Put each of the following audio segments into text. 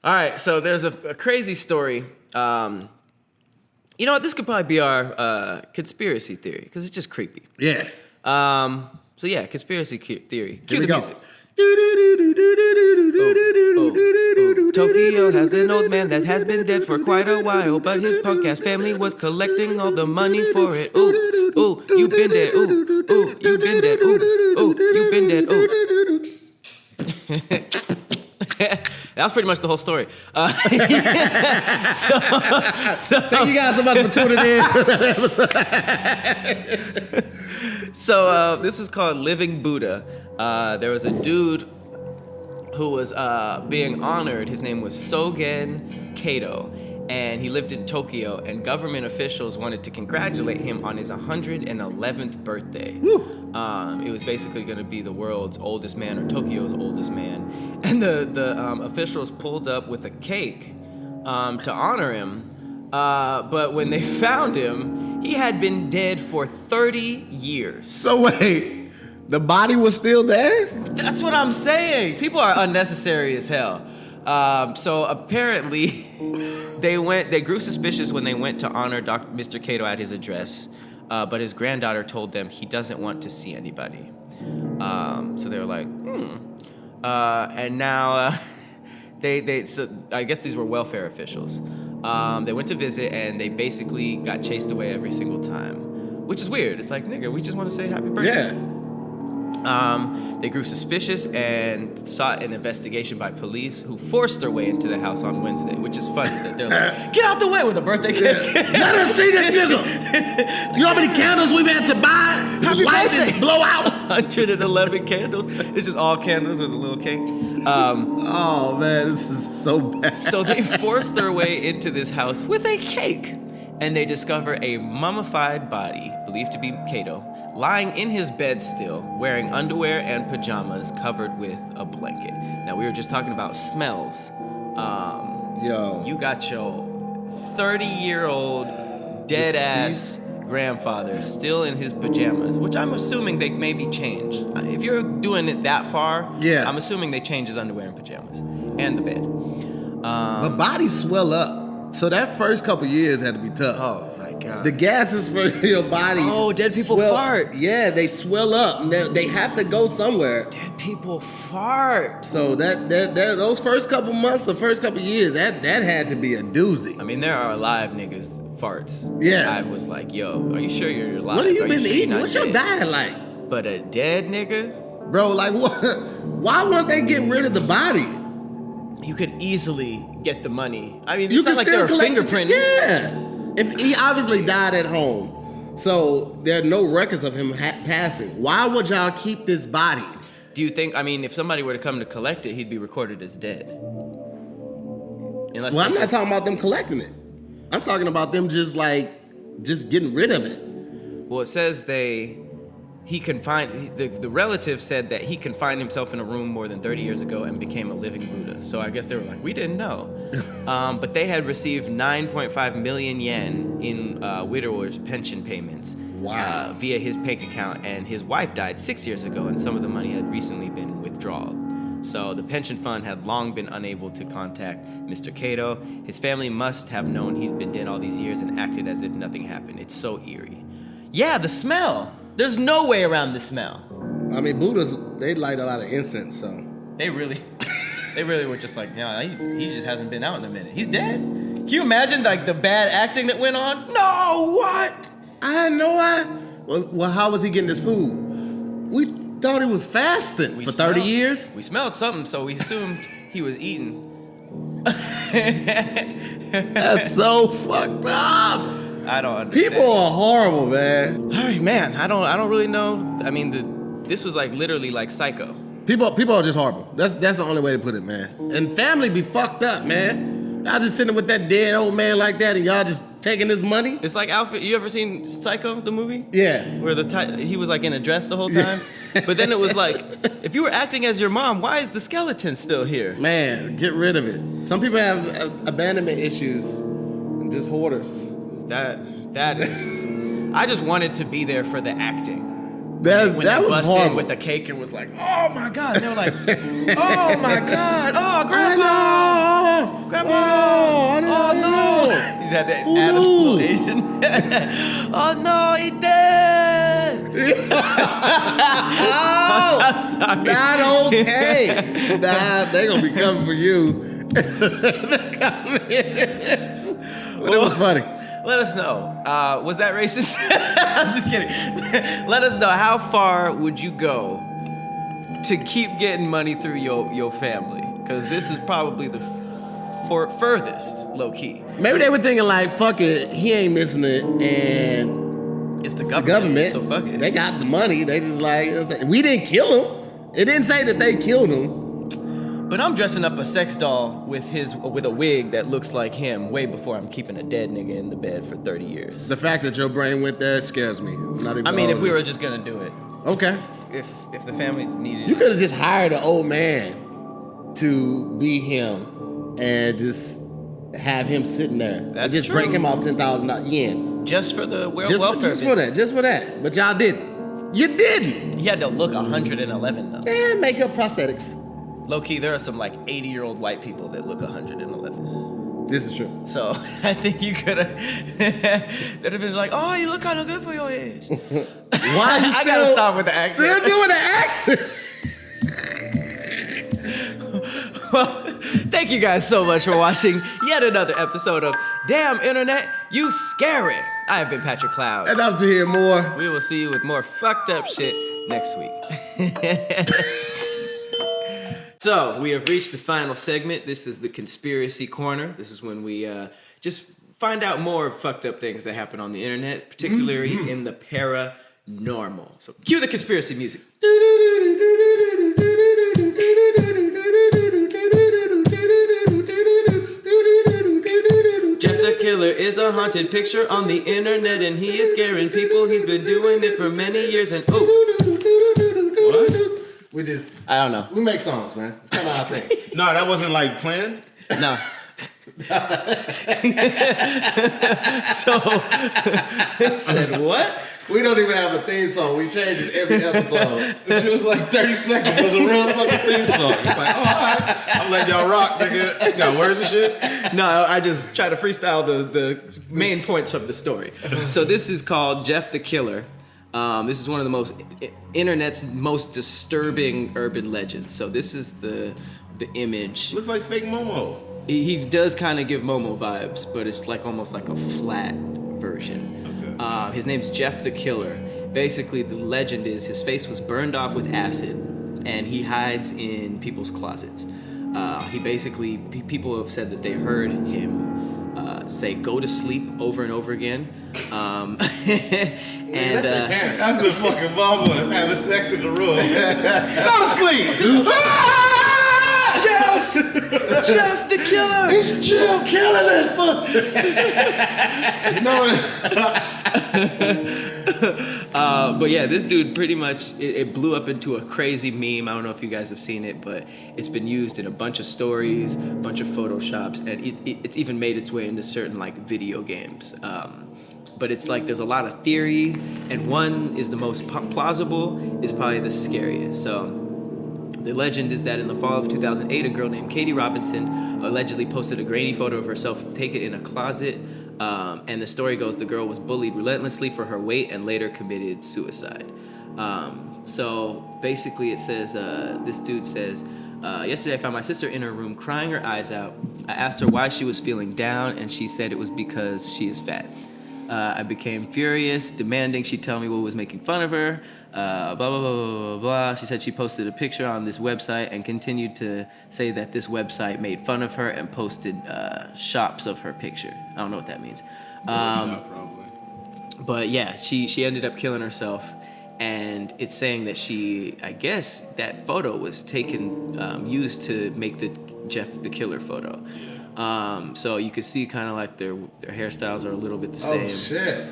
All right, so there's a crazy story. You know what? This could probably be our conspiracy theory because it's just creepy. Yeah. So yeah, conspiracy theory. Here we go. Music. Tokyo has an old man that has been dead for quite a while, but his punk-ass family was collecting all the money for it. Ooh, ooh, you been dead. Ooh, ooh, you been dead. Ooh, ooh, you been dead. Ooh. That was pretty much the whole story. Thank you guys so much for tuning in. So this was called Living Buddha. There was a dude who was being honored. His name was Sogen Kato, and he lived in Tokyo, and government officials wanted to congratulate him on his 111th birthday. It was basically going to be the world's oldest man, or Tokyo's oldest man, and the officials pulled up with a cake to honor him, but when they found him, he had been dead for 30 years. So wait, the body was still there? That's what I'm saying. People are unnecessary as hell. So apparently, they grew suspicious when they went to honor Mr. Kato at his address, but his granddaughter told them he doesn't want to see anybody. So they were like, and now so I guess these were welfare officials. They went to visit and they basically got chased away every single time, which is weird. It's like, nigga, we just want to say happy birthday. Yeah. They grew suspicious and sought an investigation by police, who forced their way into the house on Wednesday, which is funny that they're like, get out the way with a birthday cake. Let us see this nigga. You know how many candles we've had to buy? Happy birthday. Blow out. 111 candles. It's just all candles with a little cake. Oh man, this is so bad. So they forced their way into this house with a cake, and they discover a mummified body, believed to be Kato, lying in his bed still, wearing underwear and pajamas covered with a blanket. Now, we were just talking about smells. Yo. You got your 30-year-old dead-ass grandfather still in his pajamas, which I'm assuming they maybe change. If you're doing it that far, yeah, I'm assuming they change his underwear and pajamas and the bed. But bodies swell up. So that first couple years had to be tough. Oh, my God. The gases for your body. Oh, dead people fart. Yeah, they swell up. They have to go somewhere. Dead people fart. So those first couple months or first couple years, that had to be a doozy. I mean, there are alive niggas farts. Yeah. I was like, yo, are you sure you're alive? What have you been eating? You're What's dead? your diet like? But a dead nigga? Bro, like what? Why won't they get rid of the body? You could easily get the money. I mean, You it's not like they were fingerprinting. Yeah. If he obviously died at home, so there are no records of him passing. Why would y'all keep this body? Do you think, I mean, if somebody were to come to collect it, he'd be recorded as dead? I'm not talking about them collecting it. I'm talking about them just getting rid of it. Well, it says the relative said that he confined himself in a room more than 30 years ago and became a living Buddha. So I guess they were like, we didn't know. But they had received 9.5 million yen in widower's pension payments. Wow. Via his bank account, and his wife died 6 years ago, and some of the money had recently been withdrawn. So the pension fund had long been unable to contact Mr. Kato. His family must have known he'd been dead all these years and acted as if nothing happened. It's so eerie. Yeah, the smell. There's no way around the smell. I mean, Buddhas, they light a lot of incense, so. They really were just like, yeah, he just hasn't been out in a minute. He's dead. Can you imagine like the bad acting that went on? No, what? I know well, how was he getting his food? We thought he was fasting for 30 years. We smelled something, so we assumed he was eating. That's so fucked up. I don't understand. People are horrible, man. All right, man. I don't really know. I mean, this was like literally like Psycho. People are just horrible. That's the only way to put it, man. And family be fucked up, man. Y'all just sitting with that dead old man like that, and y'all just taking his money. It's like Alfred. You ever seen Psycho, the movie? Yeah. Where he was like in a dress the whole time, but then it was like, if you were acting as your mom, why is the skeleton still here? Man, get rid of it. Some people have abandonment issues, and just hoarders. That is. I just wanted to be there for the acting. When they was bust horrible. in with the cake and was like, oh my God. And they were like, oh my God. Oh, Grandpa. happened? Oh, I didn't know. He's had that Who Adam's knew? little Asian. Oh no, he dead. Oh, Sorry. not okay. Nah, they gonna be coming for you. But it was funny. Let us know. Was that racist? I'm just kidding. Let us know, how far would you go to keep getting money through your family? Because this is probably the furthest, low key. Maybe they were thinking like, fuck it, he ain't missing it, and It's the the government. government. So fuck it. They got the money. They just like, we didn't kill him. It didn't say that they killed him. But I'm dressing up a sex doll with a wig that looks like him way before I'm keeping a dead nigga in the bed for 30 years. The fact that your brain went there scares me. Not even I mean, if we were just gonna do it. okay. If the family needed You could have just hired an old man to be him and just have him sitting there. That's just true. break him off 10,000 yen. just for the Just welfare for that. Just for that. But y'all didn't. You didn't. He had to look 111 though. And make up prosthetics. Low key, there are some like 80-year-old white people that look 111. This is true. So I think you could have. They'd have been like, "Oh, you look kind of good for your age." Why you I gotta stop with the accent. Still doing the accent. Well, thank you guys so much for watching yet another episode of Damn Internet, You Scary. I have been Patrick Cloud. And I'm to hear more. We will see you with more fucked up shit next week. So, we have reached the final segment. This is the Conspiracy Corner. This is when we just find out more fucked up things that happen on the internet, particularly in the paranormal. So, cue the conspiracy music. Jeff the Killer is a haunted picture on the internet, and he is scaring people. He's been doing it for many years, and what? We just, I don't know. we make songs, man. It's kind of our thing. No, that wasn't like planned. No. So, said what? We don't even have a theme song. We change it every episode. It was like 30 seconds. It was a real fucking theme song. It's like, oh, all right. I'm letting y'all rock, nigga. You got words and shit? No, I just try to freestyle the main points of the story. So this is called Jeff the Killer. This is one of the internet's most disturbing urban legends. So this is the image. Looks like fake Momo. He does kind of give Momo vibes, but it's like almost like a flat version. Okay. His name's Jeff the Killer. Basically, the legend is his face was burned off with acid, and he hides in people's closets. People have said that they heard him say "go to sleep" over and over again. And That's the fucking mama having sex in the room. Go to sleep. Jeff the Killer. It's Jeff killing this pussy. But yeah, this dude pretty much it blew up into a crazy meme. I don't know if you guys have seen it, but it's been used in a bunch of stories, a bunch of photoshops, and it's even made its way into certain like video games. But it's like there's a lot of theory, and one is the most plausible, is probably the scariest. So the legend is that in the fall of 2008, a girl named Katie Robinson allegedly posted a grainy photo of herself taken in a closet. And the story goes the girl was bullied relentlessly for her weight and later committed suicide. So basically it says, this dude says, yesterday I found my sister in her room crying her eyes out. I asked her why she was feeling down, and she said it was because she is fat. I became furious, demanding she tell me what was making fun of her. Blah, blah, blah, blah, blah, blah. She said she posted a picture on this website and continued to say that this website made fun of her and posted shops of her picture. I don't know what that means. Probably. But yeah, she ended up killing herself. And it's saying that I guess that photo was taken, used to make the Jeff the Killer photo. So you could see kind of like their hairstyles are a little bit the same. Oh shit.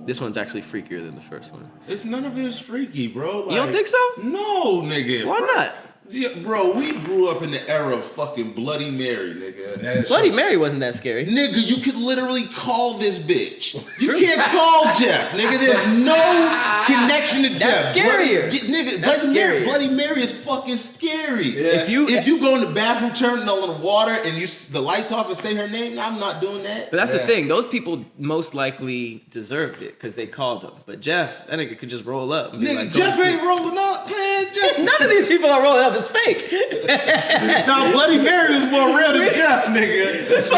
This one's actually freakier than the first one. It's none of it is freaky, bro. Like, You don't think so? No, nigga. Why not? Yeah, bro, we grew up in the era of fucking Bloody Mary, nigga. Bloody Mary wasn't that scary. Nigga, you could literally call this bitch. You can't call Jeff, nigga. There's no connection to That's Jeff. scarier. Nigga, That's Bloody Mary is fucking scary. Yeah. If you go in the bathroom, turn on the water, and the lights off and say her name, I'm not doing that. But that's the thing. Those people most likely deserved it because they called him. But Jeff, that nigga could just roll up. And be Nigga, like, Jeff ain't rolling up, man. Jeff. None of these people are rolling up. It's fake. No, Bloody Mary was more real than Jeff, nigga.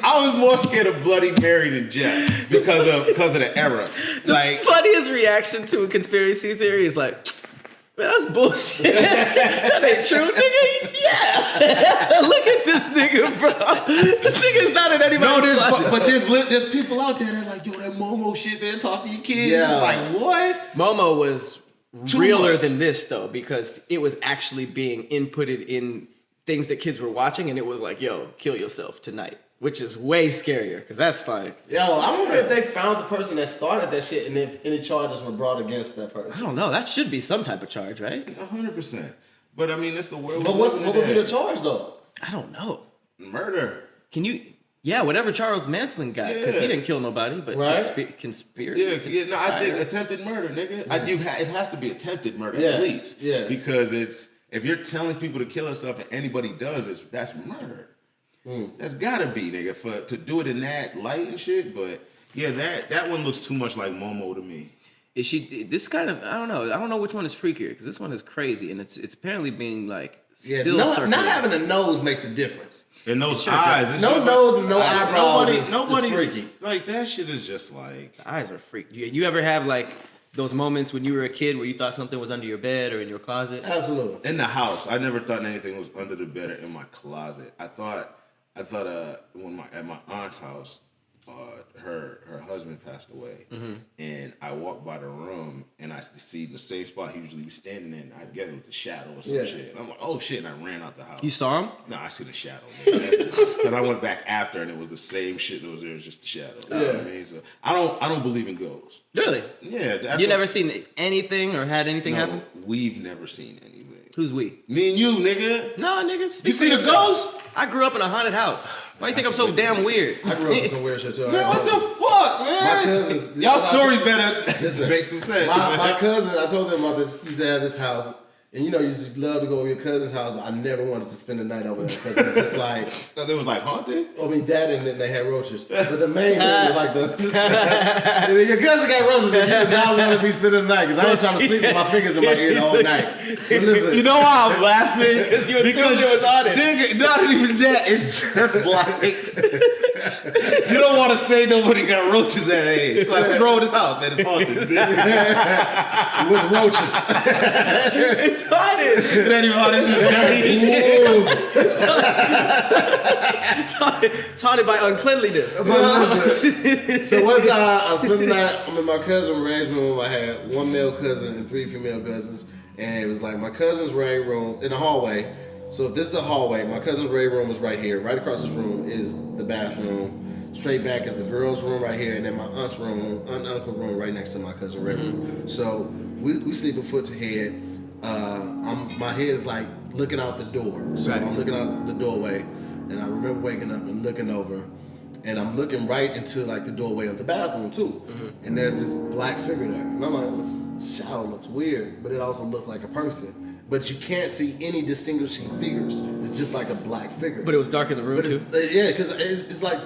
I was more scared of Bloody Mary than Jeff because of the era. Like, Funniest reaction to a conspiracy theory is like, man, that's bullshit. That ain't true, nigga. Yeah. Look at this nigga, bro. This nigga's not in anybody's closet. but there's people out there that like, yo, that Momo shit, man, talk to your kids. Yeah. It's like, what? Momo was Too realer much. than this, though, because it was actually being inputted in things that kids were watching, and it was like, yo, kill yourself tonight, which is way scarier, because that's like... Yo, I wonder if they found the person that started that shit and if any charges were brought against that person. I don't know. That should be some type of charge, right? 100%. But I mean, it's the world. But what would be the charge, though? I don't know. Murder? Can you... Yeah, whatever Charles Manson got, because he didn't kill nobody, but Right. conspiracy. Yeah, no, I think attempted murder, nigga. It has to be attempted murder Yeah, at least. yeah. Because if you're telling people to kill themselves and anybody does, that's murder. That's gotta be, nigga, to do it in that light and shit. But yeah, that one looks too much like Momo to me. Is she this kind of? I don't know which one is freakier, because this one is crazy, and it's apparently being like still not circulating. having a nose makes a difference. And those sure eyes, does. it's No just nose and no eyebrows nobody is freaky. Like that shit is just like. The eyes are freaky. You ever have like those moments when you were a kid where you thought something was under your bed or in your closet? Absolutely. In the house, I never thought anything was under the bed or in my closet. I thought when at my aunt's house, her husband passed away, and I walked by the room and I see the same spot he usually was standing in. I guess it was a shadow or some shit. And I'm like, oh shit! And I ran out the house. You saw him? No, I see the shadow. Because I went back after and it was the same shit that was there. It was just the shadow. You know what I mean? So I don't believe in ghosts. Really? Yeah. You never seen anything or had anything happen? We've never seen anything. Who's we? Me and you, nigga. No, nigga. Speak You for see the yourself. ghost? I grew up in a haunted house. Why you think I'm so damn weird? I grew up with some weird shit too. Man, what the fuck, man? My cousins. Y'all story better Listen, make some sense. My cousin, I told them about this. Used to have this house, and you know, you used to love to go over your cousin's house. But I never wanted to spend the night over there because it was just like. Because it was like haunted? I mean, that and then they had roaches. But the main thing was like and then your cousin got roaches, and you did not want to be spending the night because I ain't trying to sleep with my fingers in my ear the whole night. But listen, You know why I'm laughing? Because you assumed it was haunted. Nigga, not even that. It's just like you don't want to say nobody got roaches at age. Like, what's wrong with this house, man? It's haunted. with roaches. It's haunted. It ain't even haunted. It's just dirty. Wolves. It's haunted by uncleanliness. But listen, so one time I spent the night. I'm in my cousin's arrangement room. I had one male cousin and 3 female cousins, and it was like my cousin's raid room in the hallway. So if this is the hallway, my cousin's raid room was right here. Right across this room is the bathroom. Straight back is the girls' room right here, and then my aunt's room, aunt and uncle room right next to my cousin's raid room. So we sleeping foot to head. My head is like looking out the door. So Right. I'm looking out the doorway, and I remember waking up and looking over, and I'm looking right into like the doorway of the bathroom too. And there's this black figure there, and I'm like, this shadow looks weird, but it also looks like a person. But you can't see any distinguishing figures. It's just like a black figure. But it was dark in the room But too. it's, yeah, because it's like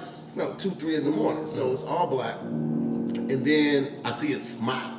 2, 3 in the morning, so it's all black. And then I see a smile.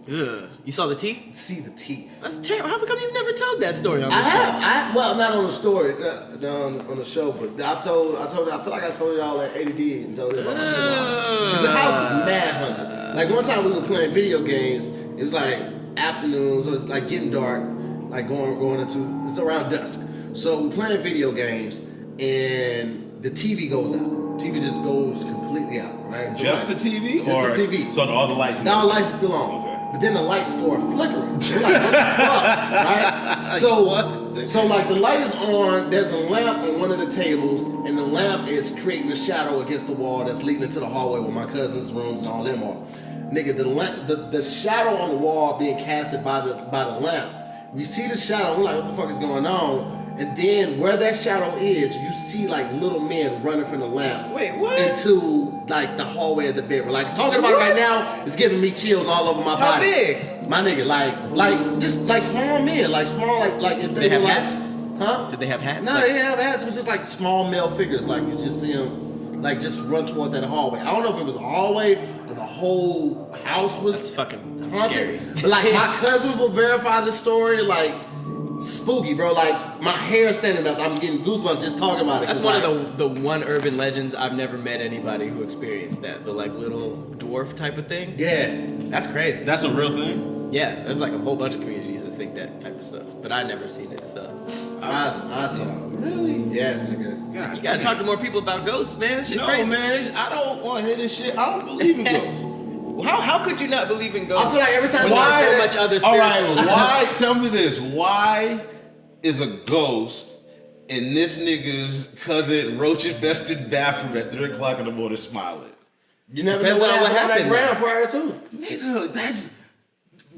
Ugh. You saw the teeth? See the teeth. That's terrible. How come you've never told that story on this I show? have. Well, not on the story, on the show, but I told. I feel like I told y'all at ADD and told you about my cousin's house. Because the house was mad haunted. Like one time we were playing video games. It was like afternoon, so it's like getting dark, like going into. It's around dusk. So we're playing video games, and the TV goes out. TV just goes completely out, right? So Just like, the TV? Just or the TV. So all the lights? Now the lights are still on. Okay. But then the lights start flickering. We're like, what the fuck? Right? So like the light is on, there's a lamp on one of the tables, and the lamp is creating a shadow against the wall that's leading into the hallway where my cousin's rooms and all them are. Nigga, the shadow on the wall being casted by the lamp We see the shadow. We're like, what the fuck is going on? And then where that shadow is, you see like little men running from the lamp. Wait, what? Into like the hallway of the bedroom. Like talking about it right now, it's giving me chills all over my body. How big? My nigga, like just like small men, like small, like if they have were like, hats? huh? Did they have hats? No, they didn't have hats. It was just like small male figures. Like you just see them, like just run toward that hallway. I don't know if it was the hallway or the whole house was That's fucking haunted. scary. But like my cousins will verify this story. Like spooky, bro. Like my hair standing up. I'm getting goosebumps just talking about it. That's one of the one urban legends. I've never met anybody who experienced that. The like little dwarf type of thing. Yeah. That's crazy. That's a real thing? Yeah, there's like a whole bunch of communities that think that type of stuff. But I never seen it, so. I saw it. Really? Yes, nigga. God, You gotta talk to more people about ghosts, man. Shit No, crazy. man, I don't want to hear this shit. I don't believe in ghosts. How could you not believe in ghosts? I feel like every time When somebody there's say so that- much other All spiritual right, why? Tell me this. Why is a ghost in this nigga's cousin Roach infested bathroom at 3 o'clock in the morning smiling? You never Depends know what on what happened on that happened, ground prior to. Nigga, that's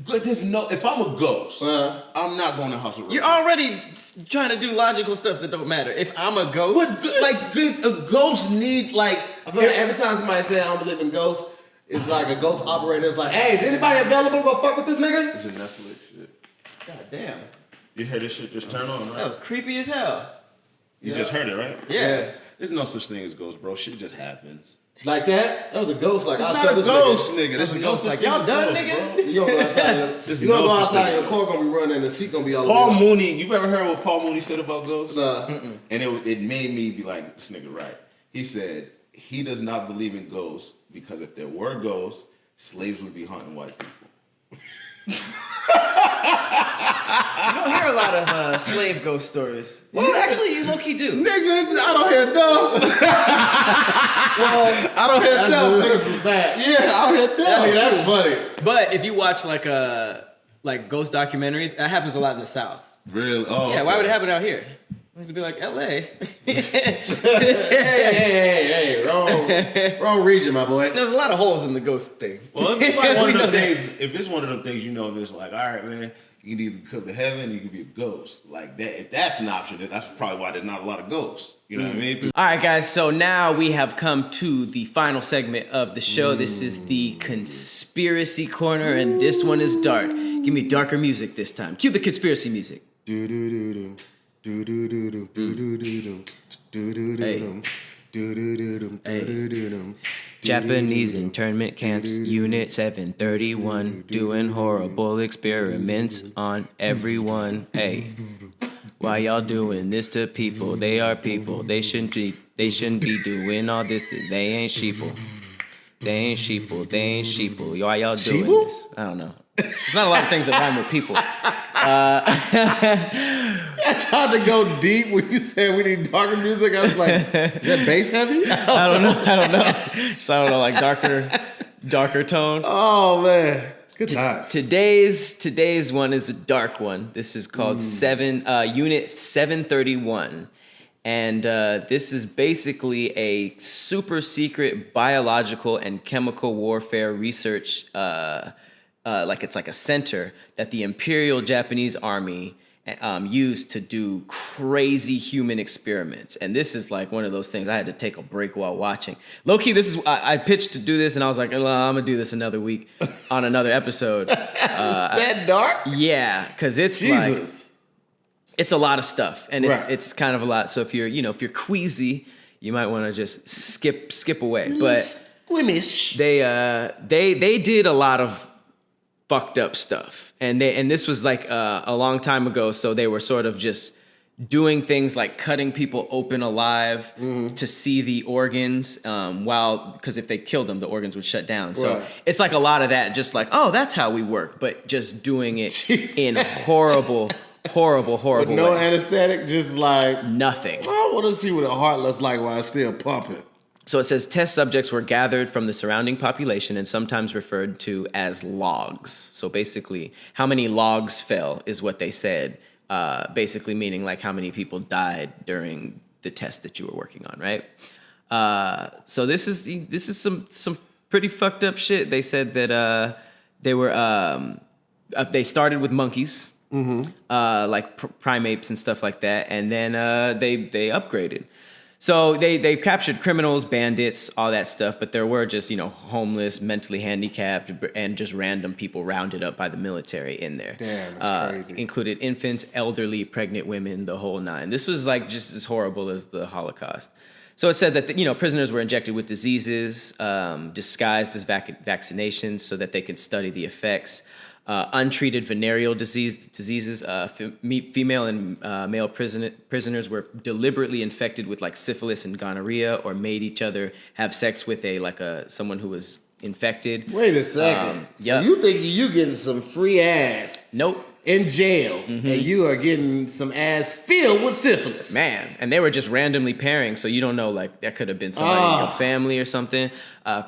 good. There's no. If I'm a ghost, I'm not going to hustle. You're already trying to do logical stuff that don't matter. If I'm a ghost, But like, a ghost need like. I feel like every time somebody say I don't believe in ghosts, it's like a ghost operator is like, hey, is anybody available to go fuck with this nigga? It's a Netflix shit. God damn, You heard this shit just turn on, right? that was creepy as hell. You just heard it, right? Yeah. There's no such thing as ghosts, bro. Shit just happens. Like that? That was a ghost. Like, It's I'll not show a this ghost, nigga. nigga. There's a no ghost such like, thing y'all as done, ghosts, nigga? bro. You gonna go outside, There's you gonna no go such outside, thing. your car gonna be running, and the seat gonna be all Paul over. Mooney, you ever heard what Paul Mooney said about ghosts? Nah. And it made me be like, this nigga right. He said he does not believe in ghosts because if there were ghosts, slaves would be hunting white people. You don't hear a lot of slave ghost stories. Well, actually, you low-key do. Nigga, I don't hear enough. I don't hear enough. That's a fact. Yeah, I don't hear enough. That's funny. But if you watch like ghost documentaries, that happens a lot in the South. Really? Oh, Yeah, why would it happen out here? It has to be like L.A. Hey, wrong region, my boy. There's a lot of holes in the ghost thing. Well, if it's like one We of know them that. things, if it's one of them things, you know, if it's like, all right, man, you can either come to heaven or you can be a ghost. Like that, if that's an option, then that's probably why there's not a lot of ghosts. You know what I mean? All right, guys. So now we have come to the final segment of the show. This is the conspiracy corner, and this one is dark. Give me darker music this time. Cue the conspiracy music. Japanese internment camps, Unit 731, doing horrible experiments on everyone. Hey, why y'all doing this to people? They are people. They shouldn't be doing all this. They ain't sheeple. They ain't sheeple. They ain't sheeple. Why y'all doing Sheeple? this? I don't know. There's not a lot of things that rhyme with people. I tried to go deep when you said we need darker music. I was like, is that bass heavy? I don't know. So I don't know, like darker tone. Oh man, good times. Today's one is a dark one. This is called Unit 731. And this is basically a super secret biological and chemical warfare research, it's like a center that the Imperial Japanese Army used to do crazy human experiments. And this is like one of those things I had to take a break while watching. Low-key, this is I pitched to do this, and I was like, I'm gonna do this another week on another episode. Is that dark? Yeah, because it's Jesus. like it's a lot of stuff, and Right. it's kind of a lot. So if you're queasy, you might want to just skip away. But Squimish. they did a lot of fucked up stuff, and this was like a long time ago. So they were sort of just doing things like cutting people open alive to see the organs, because if they killed them, the organs would shut down. So Right. it's like a lot of that, just like, oh, that's how we work, but just doing it in horrible With no way. anesthetic, just like, Nothing. I want to see what a heart looks like while it's still pumping. So it says test subjects were gathered from the surrounding population and sometimes referred to as logs. So basically, how many logs fell is what they said. Basically meaning like how many people died during the test that you were working on, right? So this is some pretty fucked up shit. They said that they started with monkeys. like primates and stuff like that. And then they upgraded. So they captured criminals, bandits, all that stuff, but there were just, homeless, mentally handicapped, and just random people rounded up by the military in there. Damn, that's crazy. Included infants, elderly, pregnant women, the whole nine. This was like just as horrible as the Holocaust. So it said that, prisoners were injected with diseases, disguised as vaccinations so that they could study the effects. Untreated venereal diseases. Female and male prisoners were deliberately infected with like syphilis and gonorrhea, or made each other have sex with someone who was infected. Wait a second. Yep. So you think you getting some free ass? Nope. In jail, and you are getting some ass filled with syphilis. Man, and they were just randomly pairing, so you don't know, like, that could have been somebody in your family or something.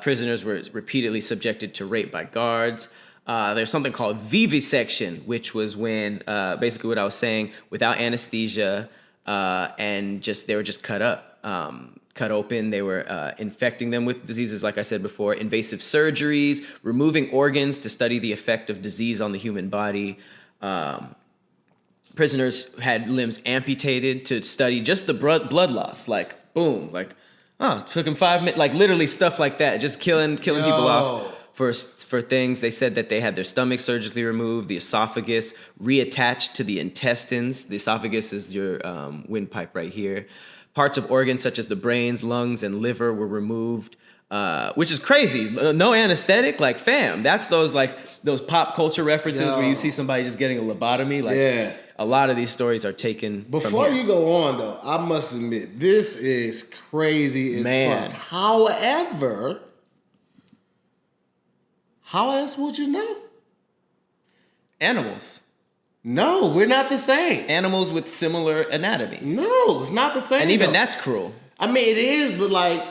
Prisoners were repeatedly subjected to rape by guards. There's something called vivisection, which was when, basically what I was saying, without anesthesia, and they were just cut up, cut open. They were infecting them with diseases, like I said before, invasive surgeries, removing organs to study the effect of disease on the human body. Prisoners had limbs amputated to study just the blood loss. Like, boom, like, took them 5 minutes, like literally stuff like that, just killing people off. For things, they said that they had their stomach surgically removed, the esophagus reattached to the intestines. The esophagus is your windpipe right here. Parts of organs such as the brains, lungs, and liver were removed, which is crazy. No anesthetic, like, fam. That's those pop culture references where you see somebody just getting a lobotomy. Like, a lot of these stories are taken. Before you go on, though, I must admit this is crazy as fuck. However, how else would you know? Animals. No, we're not the same. Animals with similar anatomy. No, it's not the same. And even that's cruel. I mean, it is, but like,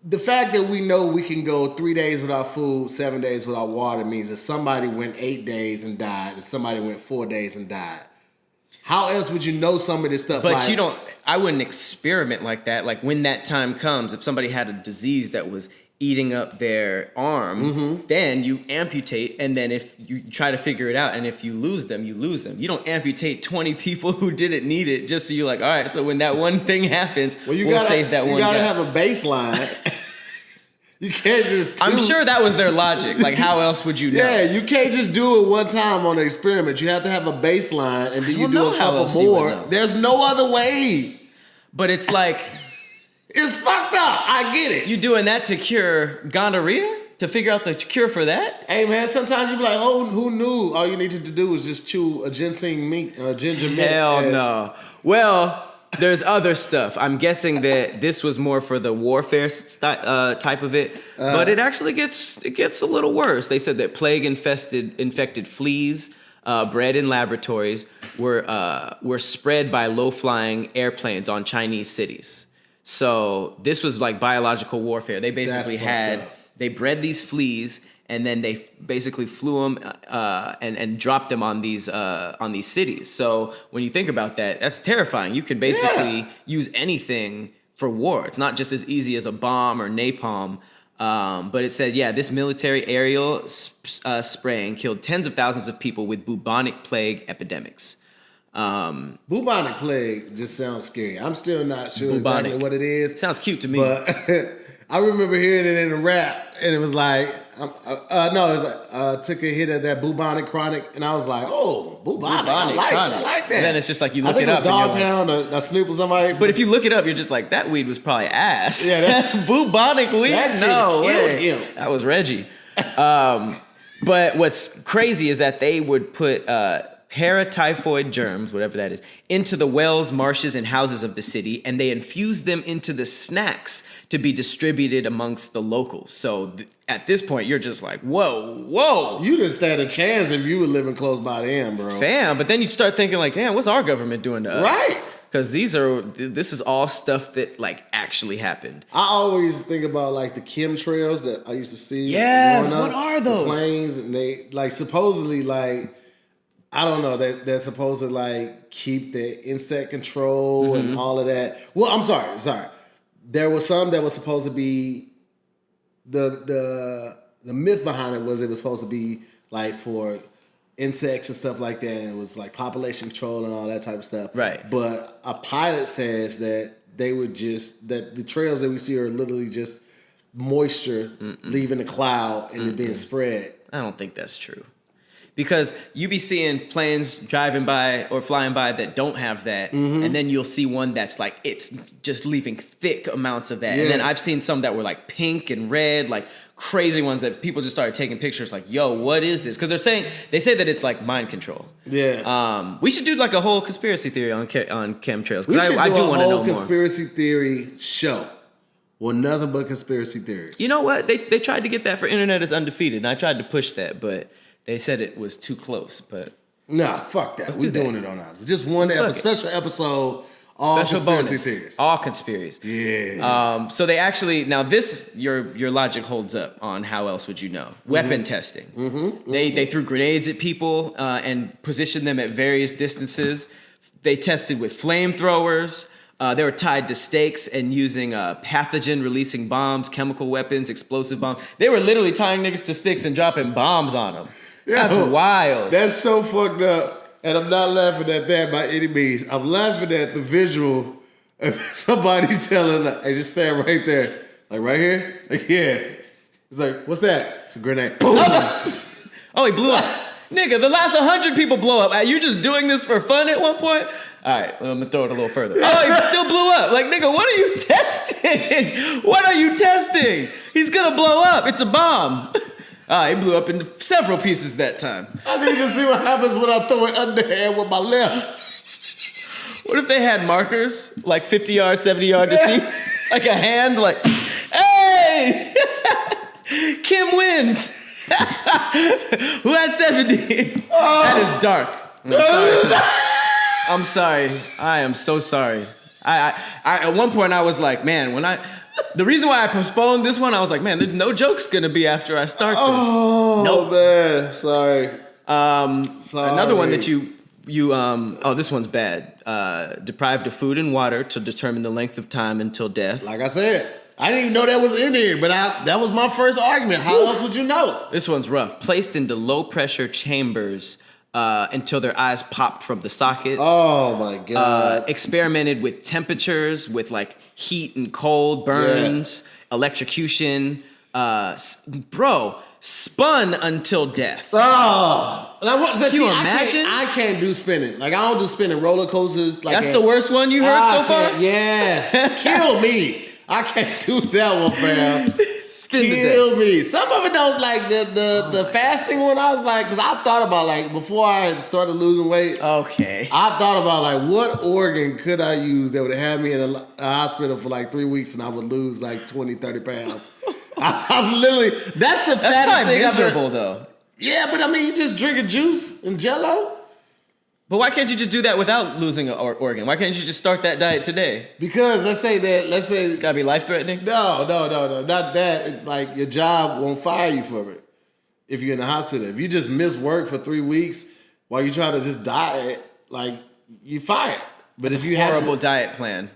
the fact that we know we can go 3 days without food, 7 days without water means that somebody went 8 days and died, and somebody went 4 days and died. How else would you know some of this stuff? But I wouldn't experiment like that. Like, when that time comes, if somebody had a disease that was eating up their arm, then you amputate, and then if you try to figure it out, and if you lose them, you lose them. You don't amputate 20 people who didn't need it just so you're like, all right, so when that one thing happens, we'll save that one guy. You gotta have a baseline. You can't just... I'm sure that was their logic. Like, how else would you know? Yeah, you can't just do it one time on an experiment. You have to have a baseline, and then you do a couple more. There's no other way. But it's like... It's fucked up. I get it. You doing that to cure gonorrhea? To figure out the cure for that? Hey, man, sometimes you be like, oh, who knew? All you needed to do was just chew a ginger mint. Hell no. Well, there's other stuff. I'm guessing that this was more for the warfare type of it. But it actually gets a little worse. They said that infected fleas bred in laboratories were spread by low-flying airplanes on Chinese cities. So this was like biological warfare. They basically they bred these fleas, and then they basically flew them and dropped them on these cities. So when you think about that, that's terrifying. You could basically use anything for war. It's not just as easy as a bomb or napalm. But it said, this military aerial spraying killed tens of thousands of people with bubonic plague epidemics. Bubonic plague just sounds scary. I'm still not sure exactly what it is. Sounds cute to me. But I remember hearing it in a rap, and it was like, took a hit of that bubonic chronic, and I was like, oh, bubonic. I like that. And then it's just like you look it up. I think it was Dog Pound or Snoop or somebody. But if you look it up, you're just like, that weed was probably ass. Yeah, that's bubonic weed? That shit killed him. That was Reggie. But what's crazy is that they would put paratyphoid germs, whatever that is, into the wells, marshes, and houses of the city, and they infused them into the snacks to be distributed amongst the locals. So at this point, you're just like, whoa. You didn't stand a chance if you were living close by them, bro. Fam, but then you start thinking like, damn, what's our government doing to us? Right. Because this is all stuff that like actually happened. I always think about like the chemtrails that I used to see. Yeah, growing up, what are those? The planes, and they like supposedly like, I don't know, they're supposed to like keep the insect control and all of that. Well, I'm sorry. There was some that was supposed to be the myth behind it was supposed to be like for insects and stuff like that, and it was like population control and all that type of stuff. Right. But a pilot says that that the trails that we see are literally just moisture leaving the cloud and it being spread. I don't think that's true. Because you be seeing planes driving by or flying by that don't have that, and then you'll see one that's like, it's just leaving thick amounts of that. Yeah. And then I've seen some that were like pink and red, like crazy ones that people just started taking pictures like, yo, what is this? Because they say that it's like mind control. Yeah. We should do like a whole conspiracy theory on chemtrails. We Because should I do do a want to know whole more. conspiracy theory show. Well, nothing but conspiracy theories. You know what? They tried to get that for Internet is Undefeated, and I tried to push that, but they said it was too close. But Nah, fuck that. We're doing it on ours. Just one special episode, all special conspiracy bonus, theories. all conspiracies. Yeah. So they actually now this your logic holds up on how else would you know weapon testing. They threw grenades at people and positioned them at various distances. They tested with flamethrowers. They were tied to stakes and using pathogen-releasing bombs, chemical weapons, explosive bombs. They were literally tying niggas to sticks and dropping bombs on them. That's wild. That's so fucked up. And I'm not laughing at that by any means. I'm laughing at the visual of somebody telling, like, hey, just stand right there. Like, right here? Like, yeah. It's like, what's that? It's a grenade. Boom. Oh, he blew up. Nigga, the last 100 people blow up. Are you just doing this for fun at one point? All right, well, I'm gonna throw it a little further. Oh, he still blew up. Like, nigga, what are you testing? What are you testing? He's gonna blow up. It's a bomb. He blew up into several pieces that time. I need to see what happens when I throw it underhand with my left. What if they had markers, like 50 yards, 70 yards to see? Like a hand, like, hey! Kim wins. Who had 70? That is dark. I'm sorry. I am so sorry. I at one point I was like, man, the reason why I postponed this one, I was like, man, there's no joke's gonna be after I start this. Oh, nope. Man, sorry. Sorry. Another one that you this one's bad. Deprived of food and water to determine the length of time until death. Like I said, I didn't even know that was in here, but that was my first argument. How else would you know? This one's rough. Placed into low pressure chambers until their eyes popped from the sockets. Oh my God. Experimented with temperatures, with like heat and cold, burns, electrocution. Spun until death. Oh. Can you imagine? I can't do spinning. Like, I don't do spinning roller coasters. Like That's the worst one you heard so far? Yes. Kill me. I can't do that one, fam. Kill me. Some of it don't, like the fasting one. I was like, because I've thought about, like, before I started losing weight. Okay. I thought about, like, what organ could I use that would have me in a hospital for like 3 weeks and I would lose like 20, 30 pounds. I'm literally, that's the fattest thing I've miserable though. Yeah, but I mean, you just drink a juice and Jello. But why can't you just do that without losing an organ? Why can't you just start that diet today? Because let's say it's gotta be life-threatening. No, not that. It's like your job won't fire you for it if you're in the hospital. If you just miss work for 3 weeks while you try to just diet, like, you fired. But if you have horrible diet plan,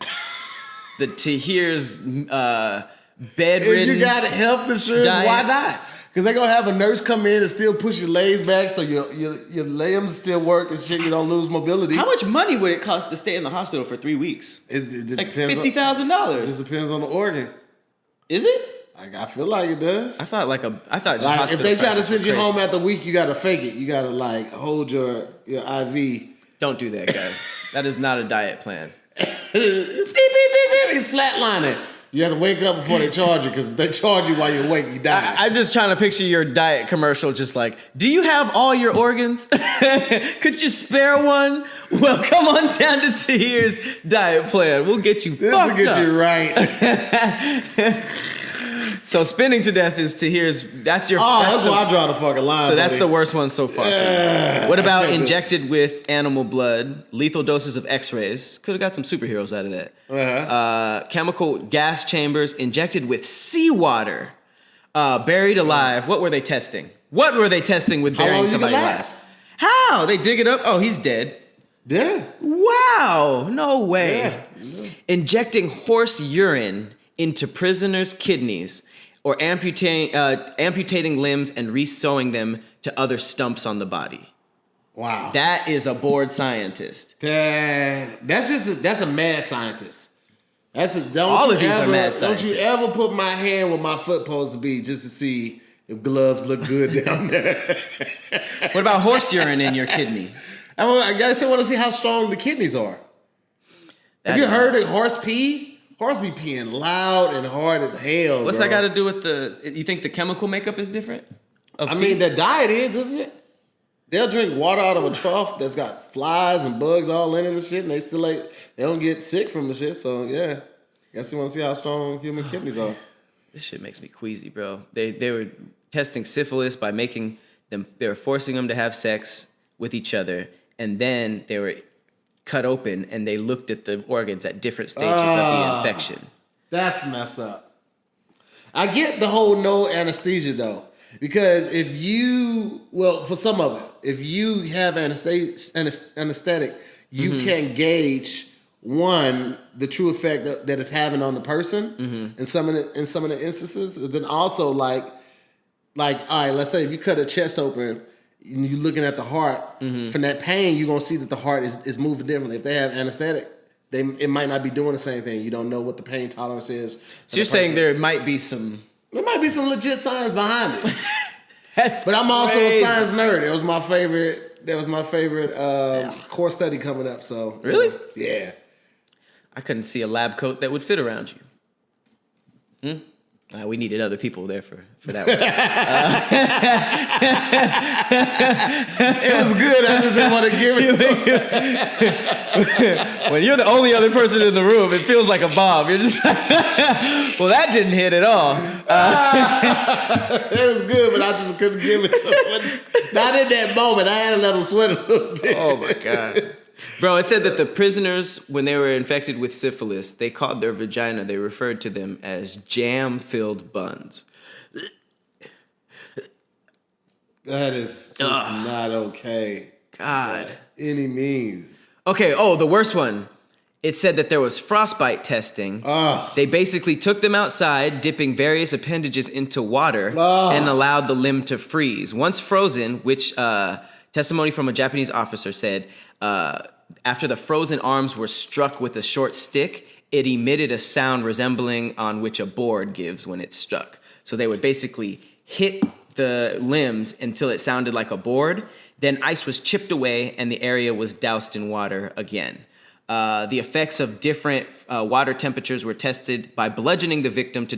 the Tahir's bedridden. If you got health insurance, diet. Why not? Because they're going to have a nurse come in and still push your legs back so your limbs still work and shit. You don't lose mobility. How much money would it cost to stay in the hospital for 3 weeks? It like $50,000. $50,000. It just depends on the organ. Is it? I feel like it does. I thought just like hospital if they try to prices send were you crazy. home after a week, you got to fake it. You got to like hold your IV. Don't do that, guys. That is not a diet plan. Beep, beep, beep, beep. He's flatlining. You have to wake up before they charge you, because if they charge you while you're awake, you die. I'm just trying to picture your diet commercial, just like, do you have all your organs? Could you spare one? Well, come on down to Tahir's diet plan. We'll get you This fucked will get up. you right. So spinning to death is Tahir's. That's your. That's why I draw the fucking line. So that's buddy. the worst one so far. For you. What about injected with animal blood, lethal doses of X-rays? Could have got some superheroes out of that. Chemical gas chambers injected with seawater, buried alive. What were they testing? What were they testing with How burying long you somebody can alive? last? How? They dig it up. Oh, he's dead. Yeah. Wow. No way. Yeah. Injecting horse urine into prisoners' kidneys, or amputating limbs and re-sewing them to other stumps on the body. Wow. That is a bored scientist. That's a mad scientist. All of these are mad Don't you scientists. ever put my hand where my foot supposed to be just to see if gloves look good down there. What about horse urine in your kidney? I guess I want to see how strong the kidneys are. Have you heard of horse pee? Horse be peeing loud and hard as hell. What's that got to do with you think the chemical makeup is different? I mean, the diet isn't it? They'll drink water out of a trough that's got flies and bugs all in it and shit, and they don't get sick from the shit. So yeah, guess you want to see how strong human kidneys are. This shit makes me queasy, bro. They were testing syphilis by making them. They were forcing them to have sex with each other, and then they were cut open and they looked at the organs at different stages of the infection. That's messed up. I get the whole no anesthesia though. Because for some of it, if you have anesthetic, you can gauge the true effect that it's having on the person in some of the instances. But then also like all right, let's say if you cut a chest open and you're looking at the heart, from that pain you're gonna see that the heart is moving differently. If they have anesthetic, it might not be doing the same thing. You don't know what the pain tolerance is. So you're saying there might be some legit science behind it. But I'm crazy. also a science nerd. That was my favorite core study coming up. So really, yeah. I couldn't see a lab coat that would fit around you. We needed other people there for that one. It was good. I just didn't want to give it to him. When you're the only other person in the room, it feels like a bomb. You're just well, that didn't hit at all. It was good, but I just couldn't give it to him. Not in that moment. I had to let him sweat a little bit. Oh my God. Bro, it said that the prisoners, when they were infected with syphilis, they called their vagina, they referred to them as jam-filled buns. That is not okay. God. By any means. Okay, the worst one. It said that there was frostbite testing. They basically took them outside, dipping various appendages into water and allowed the limb to freeze. Once frozen, which testimony from a Japanese officer said, after the frozen arms were struck with a short stick, it emitted a sound resembling on which a board gives when it's struck. So they would basically hit the limbs until it sounded like a board. Then ice was chipped away and the area was doused in water again. The effects of different water temperatures were tested by bludgeoning the victim to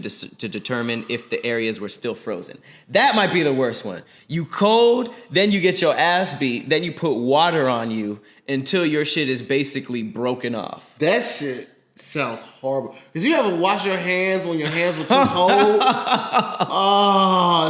determine if the areas were still frozen. That might be the worst one. You cold, then you get your ass beat, then you put water on you until your shit is basically broken off. That shit sounds horrible. Did you ever wash your hands when your hands were too cold?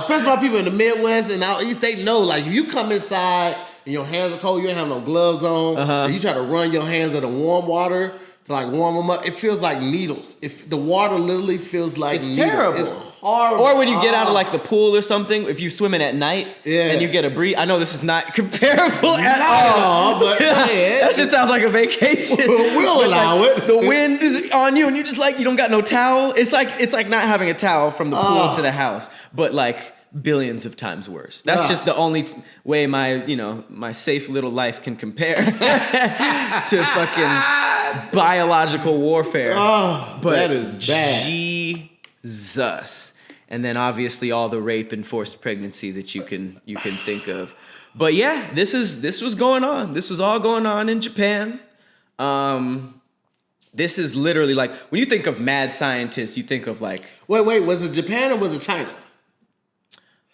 Especially by people in the Midwest and out East, they know, like, if you come inside and your hands are cold, you ain't have no gloves on, and you try to run your hands in the warm water to like warm them up, it feels like needles. If the water literally feels like it's needles. Terrible. It's horrible. Or when you get out of like the pool or something, if you swimming at night and you get a breeze. I know this is not comparable at all. But that shit sounds like a vacation. We'll allow it. The wind is on you and you're just like, you don't got no towel. It's like not having a towel from the pool to the house, but like billions of times worse. That's just the only way my safe little life can compare to fucking biological warfare. But that is bad. Jesus. And then obviously all the rape and forced pregnancy that you can think of. But yeah, this was going on. This was all going on in Japan. This is literally like when you think of mad scientists, you think of like wait, was it Japan or was it China?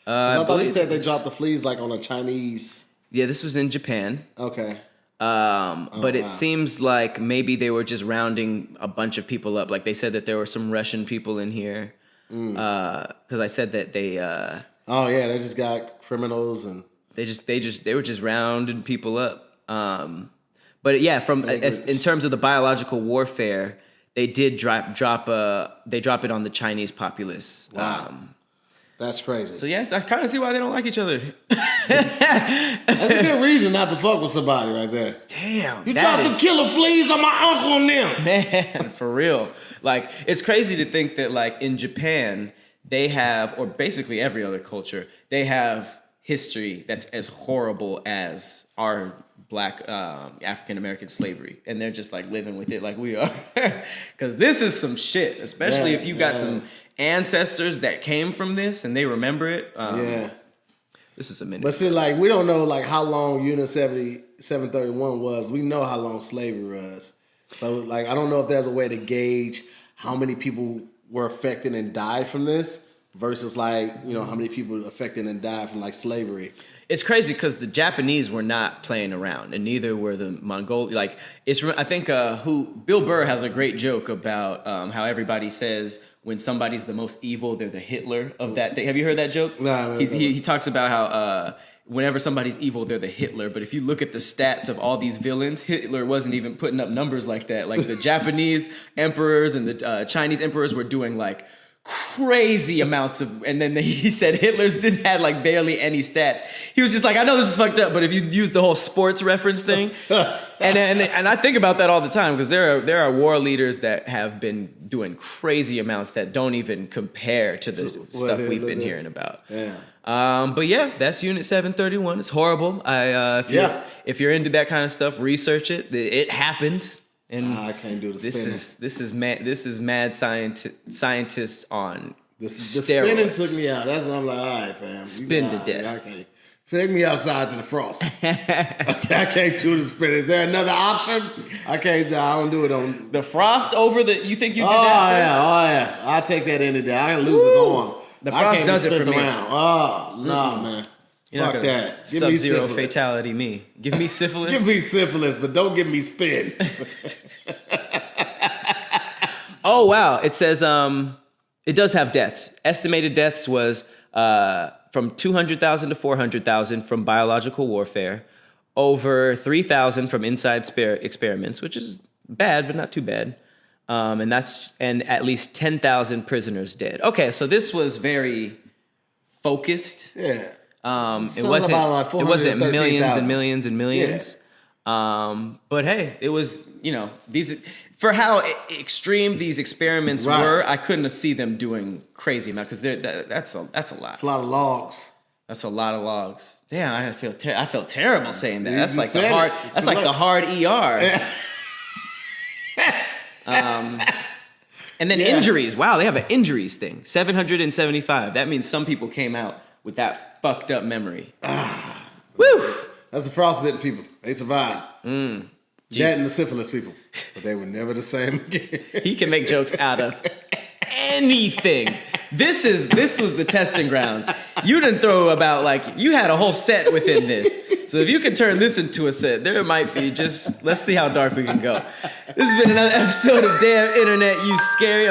I thought you said they dropped the fleas like on a Chinese. Yeah, this was in Japan. Okay. But it seems like maybe they were just rounding a bunch of people up. Like they said that there were some Russian people in here. Because I said that they. They just got criminals and. They were just rounding people up. But yeah, in terms of the biological warfare, they did drop it on the Chinese populace. Wow. That's crazy. So yes, I kind of see why they don't like each other. That's a good reason not to fuck with somebody right there. Damn. You dropped the killer fleas on my uncle and them. Man, for real. Like, it's crazy to think that like in Japan, they have, or basically every other culture, they have history that's as horrible as our Black African American slavery, and they're just like living with it like we are, because this is some shit. Especially if you got some ancestors that came from this and they remember it. This is a minute. But see, like, we don't know like how long Unit 731 was. We know how long slavery was. So, like, I don't know if there's a way to gauge how many people were affected and died from this versus, like, you know, how many people affected and died from, like, slavery. It's crazy because the Japanese were not playing around, and neither were the Mongolians. Like, I think Bill Burr has a great joke about how everybody says when somebody's the most evil, they're the Hitler of that thing. Have you heard that joke? No. He talks about how whenever somebody's evil, they're the Hitler. But if you look at the stats of all these villains, Hitler wasn't even putting up numbers like that. Like the Japanese emperors and the Chinese emperors were doing like crazy amounts of, and then he said Hitler's didn't have like barely any stats. He was just like, I know this is fucked up, but if you use the whole sports reference thing, and I think about that all the time because there are war leaders that have been doing crazy amounts that don't even compare to the stuff we've been hearing about. Yeah. But yeah, that's Unit 731. It's horrible. If you're into that kind of stuff, research it. It happened. And I can't do the spinning. This is mad scientists on the steroids. spinning took me out. That's when I'm like, all right, fam. Spin to death. I can't. Take me outside to the frost. I can't do the spin. Is there another option? I don't do it on the frost over the. You think you did that first? Oh yeah. I'll take that any day. I can lose his arm. The frost does it for me. Oh no, man. Fuck that. Give me Sub-zero syphilis. fatality me. Give me syphilis. Give me syphilis, but don't give me spins. Oh wow! It says it does have deaths. Estimated deaths was from 200,000 to 400,000 from biological warfare, over 3,000 from inside experiments, which is bad but not too bad, and at least 10,000 prisoners dead. Okay, so this was very focused. Yeah. It wasn't millions and millions and millions. Yeah. But hey, it was, you know, for how extreme these experiments were, I couldn't see them doing crazy amount because that's a lot. It's a lot of logs. That's a lot of logs. Damn, I felt terrible saying that. That's like the hard ER. And then injuries. Wow, they have an injuries thing. 775. That means some people came out with that fucked up memory. Woo! That's the frostbitten people. They survived. Jesus. That and the syphilis people. But they were never the same again. He can make jokes out of anything. This was the testing grounds. You didn't throw about you had a whole set within this. So if you can turn this into a set, there might be let's see how dark we can go. This has been another episode of Damn Internet, You Scary.